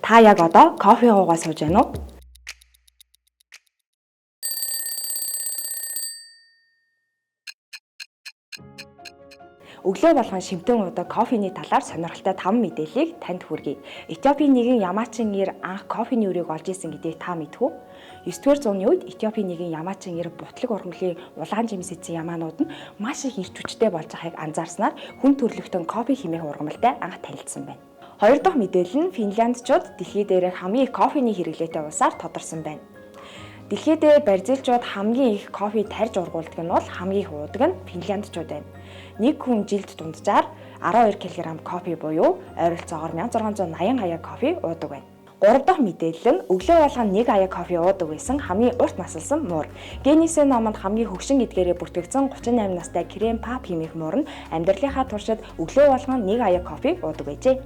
Та яг одоо кофе уугаа сууж байна уу? Өглөө болгон шимтэн уудаг кофений талаар сонирхолтой 5 мэдээллийг танд хүргэе. Этиопийн нэгэн Ямаачин эр анх кофений үрийг олж исэн гэдгийг та мэдэх үү? 9-р зууны үед Этиопийн нэгэн Ямаачин эр бутлаг ургамлын улаан жимс эзэн ямаанууд нь маш их эрч хүчтэй болж байгааг анзаарснаар хүн төрөлхтөн кофе хэмээх ургамалтай анх танилцсан байна. Хоёр дахь мэдээлэл нь Финляндчууд дэлхий дээрх хамгийн их кофений хэрэглээтэй улсаар тодорсон байна. Дэлхийд барьцаалчууд хамгийн их кофе тарьж ургуулдаг нь бол хамгийн их уудаг нь финляндчууд байна. Нэг хүн жилд дунджаар 12 кг кофе буюу ойролцоогоор 1680 хаяа кофе уудаг байна. Гурав дахь мэдээлэл нь өглөө болгон 1 хаяа кофе уудаг байсан хамгийн урт насалсан муур. Генесийн номонд хамгийн хөгшин эдгээрээ бүртгэгдсэн 38 настай Крем Пап хэмээх муур нь амьдралынхаа туршид өглөө болгон 1 хаяа кофе уудаг байжээ.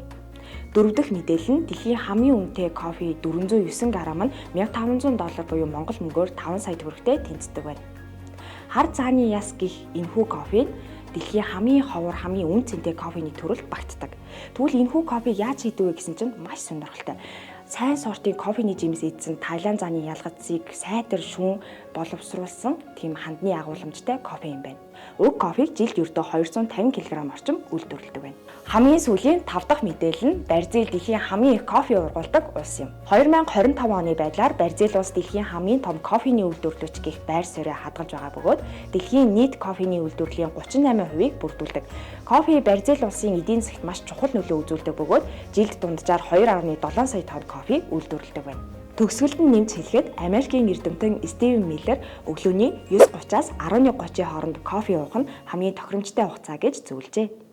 Дөрөв дэх мэдээлэл нь дэлхийн хамгийн үнэтэй кофе 409 грамм нь $1500 буюу Монгол мөнгөөр 5 сая төгрөгтэй тэнцдэг байна. Хар цааны яс гих энэхүү кофе дэлхийн хамгийн ховор хамгийн үн цэнтэй кофений төрөлд багтдаг. Тэгвэл энэхүү кофе яаж хийдэг вэ гэсэн чинь маш сонирхолтой. Сайн сортын кофений жимс эзэн Таиланд зааны ялгацыг сайтар шүүн боловсруулсан тийм хандны агуулмжтай кофе юм байна. Уг кофег жилд ердөө 250 кг орчим үйлдвэрлэдэг байна. Хамгийн сүүлийн 5 дахь мэдээлэл нь Бразил дэлхийн хамгийн их кофе ургуулдаг улс юм. 2025 оны байдлаар Бразил улс дэлхийн хамгийн том кофений үйлдвэрлэгч гэх байр суурийг хадгалж байгаа бөгөөд дэлхийн нийт кофений үйлдвэрлэлийн 38%-ийг бүрдүүлдэг. Кофе Бразил улсын эдийн засагт маш чухал нөлөө үзүүлдэг бөгөөд жилд дунджаар 2.7 сая тонн кофе үйлдвэрлэдэг байна. Төгсгөлд нь нэмж хэлэхэд Америкийн эрдэмтэн Стивен Миллер өглөөний 9:30-аас 11:30 хооронд кофе уух нь хамгийн тохиромжтой хугацаа гэж зөвлөжээ.